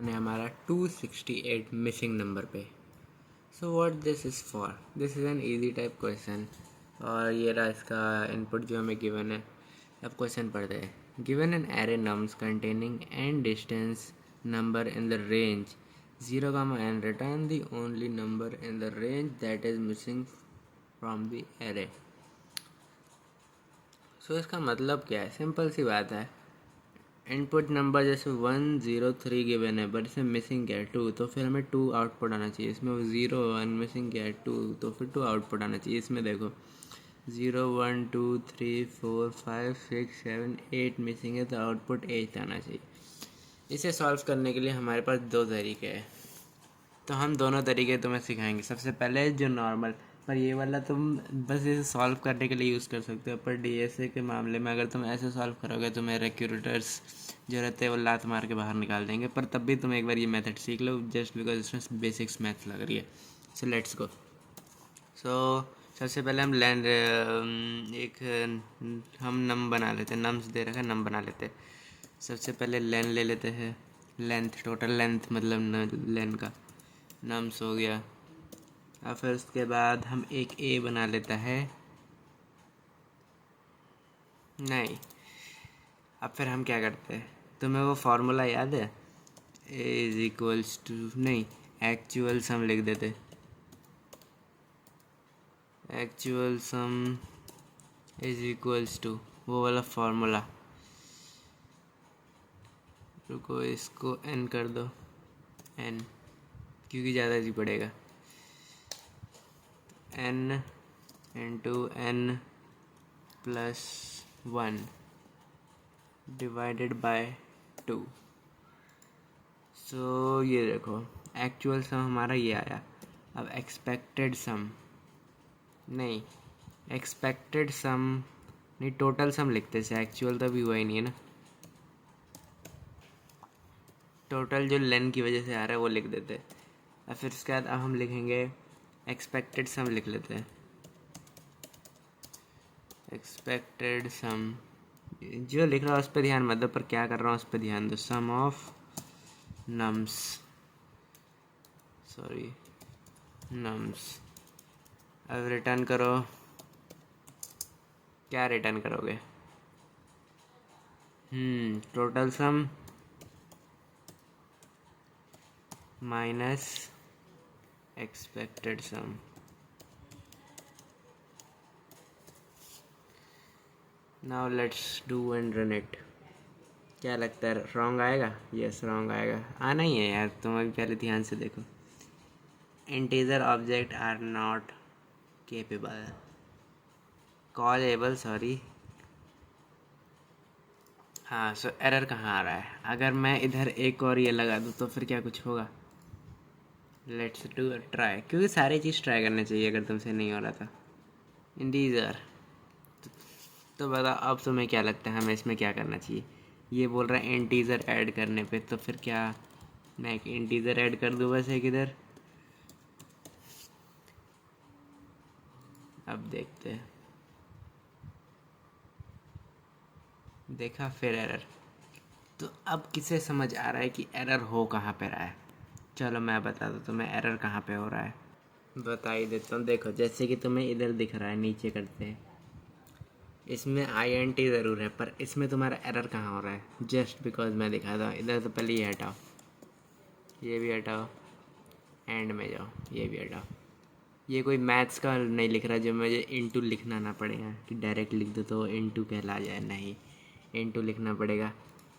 ने हमारा 268 missing number पे। सो what this is for, this is an easy type question. और ये रहा इसका इनपुट जो हमें गिवन है। अब क्वेश्चन पढ़ते हैं। Given an array nums containing n distinct number in the range 0, n, return the only number in the range that is missing from the array. So इसका मतलब क्या है? सिंपल सी बात है। इनपुट नंबर जैसे 103 गिवन है, बट इसमें missing क्या है? 2, तो फिर हमें 2 आउटपुट आना चाहिए। इसमें 0 1 मिसिंग क्या है? 2, तो फिर 2 आउटपुट आना चाहिए। इसमें देखो 0 1 2 3 4 5 6 7 8 मिसिंग है, तो आउटपुट 8 आना चाहिए। इसे सॉल्व करने के लिए हमारे पास दो तरीके हैं, तो हम दोनों तरीके तुम्हें सिखाएंगे। सबसे पहले जो नॉर्मल, पर ये वाला तुम बस इसे सॉल्व करने के लिए यूज़ कर सकते हो। पर डीएसए के मामले में अगर तुम ऐसे सॉल्व करोगे तो मेरे रिक्रूटर्स जो रहते हैं वो लात मार के बाहर निकाल देंगे। पर तब भी तुम एक बार ये मेथड सीख लो, जस्ट बिकॉज इसमें बेसिक्स मैथ्स लग रही है। So let's go. सो सबसे पहले हम हम नम बना लेते हैं। नम्स दे रखा है, नम बना लेते हैं। सबसे पहले लेन ले लेते हैं। लेंथ, टोटल लेंथ मतलब लेन का नम्स हो गया। और फिर उसके बाद हम एक ए बना लेता है। नहीं, अब फिर हम क्या करते हैं? तुम्हें वो फार्मूला याद है? ए इज इक्वल्स टू, नहीं, एक्चुअल सम लिख देते। Actual sum is equals to वो वाला फार्मूला। रुको, इसको एन कर दो, एन, क्योंकि ज़्यादा ही पड़ेगा। N into N plus 1 divided by 2। So ये देखो, एक्चुअल सम हमारा ये आया। अब एक्सपेक्टेड सम, नहीं, एक्सपेक्टेड सम नहीं, टोटल सम लिखते से, एक्चुअल तो अभी हुआ ही नहीं है ना। टोटल जो लेन की वजह से आ रहा है वो लिख देते हैं। और फिर उसके बाद अब हम लिखेंगे एक्सपेक्टेड सम, लिख लेते हैं एक्सपेक्टेड सम। जो लिख रहा हूँ उस पर ध्यान मत दो, पर क्या कर रहा हूँ उस पर ध्यान दो। Sum of nums, sorry, nums. अब रिटर्न करो, क्या रिटर्न करोगे? Total sum minus expected sum. Now let's do and run it. क्या लगता है, रॉन्ग आएगा? यस, रॉन्ग आएगा। आना ही है यार, तुम अभी पहले ध्यान से देखो। Integer object are not capable callable, sorry. हाँ, सो एरर कहाँ आ रहा है? अगर मैं इधर एक और ये लगा दूँ तो फिर क्या कुछ होगा? लेट्स डू ट्राई, क्योंकि सारी चीज़ ट्राई करनी चाहिए अगर तुमसे नहीं हो रहा था। इंटीजर, तो बता अब तुम्हें क्या लगता है हमें इसमें क्या करना चाहिए? ये बोल रहा है इंटीजर ऐड करने पे, तो फिर क्या मैं एक इंटीजर ऐड कर दूँ बस एक इधर? अब देखते हैं। देखा, फिर एरर। तो अब किसे समझ आ रहा है कि एरर हो कहाँ पे रहा है? चलो मैं बता दूँ तुम्हें एरर कहाँ पे हो रहा है। बता ही देता हूँ। देखो, जैसे कि तुम्हें इधर दिख रहा है, नीचे करते हैं, इसमें INT ज़रूर है, पर इसमें तुम्हारा एरर कहाँ हो रहा है? जस्ट बिकॉज मैं दिखाता हूँ। इधर तो पहले ये हटाओ, ये भी हटाओ, एंड में जाओ, ये भी हटाओ। ये कोई मैथ्स का नहीं लिख रहा जो मुझे इंटू लिखना ना पड़ेगा, कि डायरेक्ट लिख दो तो इंटू कहला जाए। नहीं, इंटू लिखना पड़ेगा।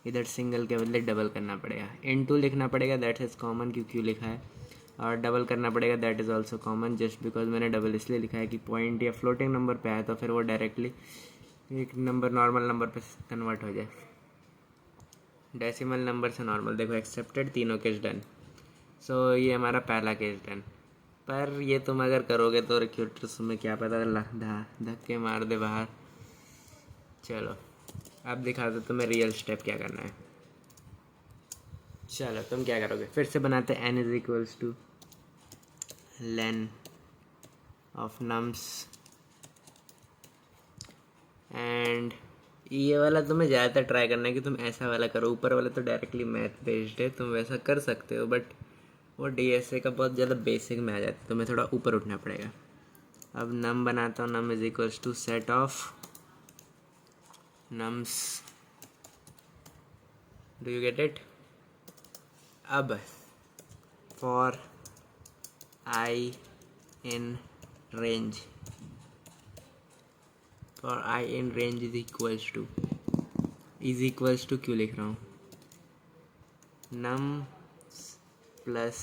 इधर सिंगल के बदले डबल करना पड़ेगा। इंटू लिखना पड़ेगा, दैट इज़ कॉमन, क्यों लिखा है। और डबल करना पड़ेगा, that is also common, just because मैंने डबल इसलिए लिखा है कि पॉइंट या फ्लोटिंग नंबर पे आया तो फिर वो डायरेक्टली एक नंबर नॉर्मल नंबर पे कन्वर्ट हो जाए। डेसिमल नंबर से नॉर्मल। देखो, एक्सेप्टेड, तीनों केस डन। सो ये हमारा पहला केस डन। पर ये तुम अगर करोगे तो रिक्रूटर्स में क्या पता धक्के मार दे बाहर। चलो अब दिखा दो तुम्हें रियल स्टेप क्या करना है। चलो तुम क्या करोगे, फिर से बनाते हैं। n is equals two lane of nums and ये वाला तुम्हें ज़्यादातर ट्राई करना है कि तुम ऐसा वाला करो। ऊपर वाला तो डायरेक्टली मैथ बेस्ड है, तुम वैसा कर सकते हो, बट वो डीएसए का बहुत ज़्यादा बेसिक में आ जाता है, तुम्हें थोड़ा ऊपर उठना पड़ेगा। अब नम बनाता हूँ। Num is equals to set of nums. Do you get it? अब for I in range, for I in range is equals to क्यों लिख रहा हूँ? नम प्लस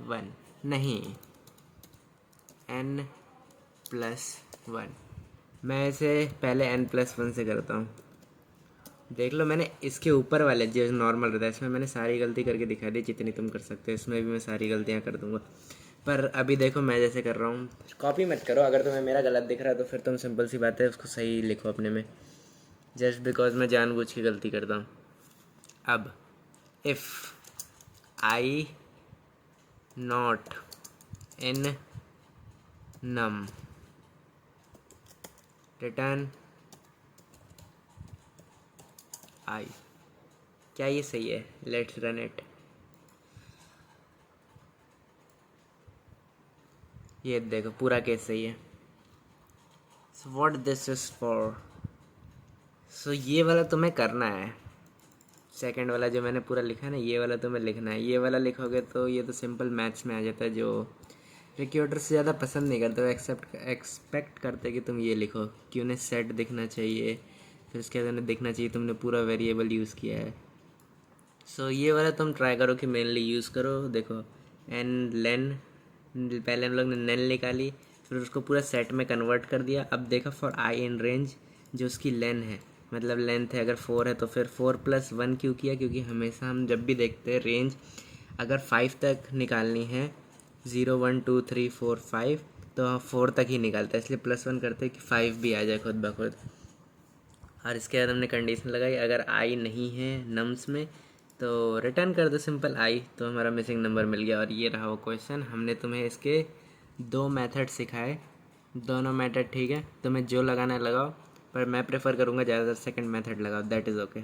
1 नहीं, n प्लस 1। मैं इसे पहले n प्लस 1 से करता हूँ। देख लो, मैंने इसके ऊपर वाले जो नॉर्मल रहता है इसमें मैंने सारी गलती करके दिखा दी जितनी तुम कर सकते हो। इसमें भी मैं सारी गलतियाँ कर दूंगा, पर अभी देखो मैं जैसे कर रहा हूँ। कॉपी मत करो, अगर तुम्हें मेरा गलत दिख रहा है तो फिर तुम सिंपल सी बात है उसको सही लिखो अपने में, जस्ट बिकॉज मैं जानबूझ के गलती करता हूँ। अब if I not in num return I. क्या ये सही है? Let's run it. ये देखो पूरा केस सही है। So what this is for? So ये वाला तुम्हें करना है। सेकंड वाला जो मैंने पूरा लिखा है ना, ये वाला तुम्हें लिखना है। ये वाला लिखोगे तो ये तो सिंपल मैथ्स में आ जाता है, जो रिक्रूटर से ज़्यादा पसंद नहीं करते, वो एक्सपेक्ट करते कि तुम ये लिखो कि उन्हें सेट दिखना चाहिए, फिर उसके बाद उन्हें दिखना चाहिए तुमने पूरा वेरिएबल यूज़ किया है। सो ये वाला तुम ट्राई करो कि मेनली यूज़ करो। देखो एन लेन, पहले हम लोग ने नेन निकाली, फिर उसको पूरा सेट में कन्वर्ट कर दिया। अब देखो फॉर आई इन रेंज, जो उसकी लेन है, मतलब लेंथ है, अगर 4 है तो फिर 4 प्लस 1 क्यों किया? क्योंकि हमेशा हम जब भी देखते हैं रेंज अगर 5 तक निकालनी है, 0 1 2 3 4 5, तो हम 4 तक ही निकालते हैं, इसलिए प्लस 1 करते हैं कि 5 भी आ जाए खुद ब खुद। और इसके बाद हमने कंडीशन लगाई, अगर आई नहीं है नम्स में तो रिटर्न कर दो सिंपल आई, तो हमारा मिसिंग नंबर मिल गया। और ये रहा वो क्वेश्चन। हमने तुम्हें इसके 2 मेथड सिखाए, दोनों मेथड ठीक है, तुम्हें जो लगाना है लगाओ, पर मैं प्रेफर करूँगा ज़्यादातर सेकंड मेथड लगाओ, दैट इज़ ओके।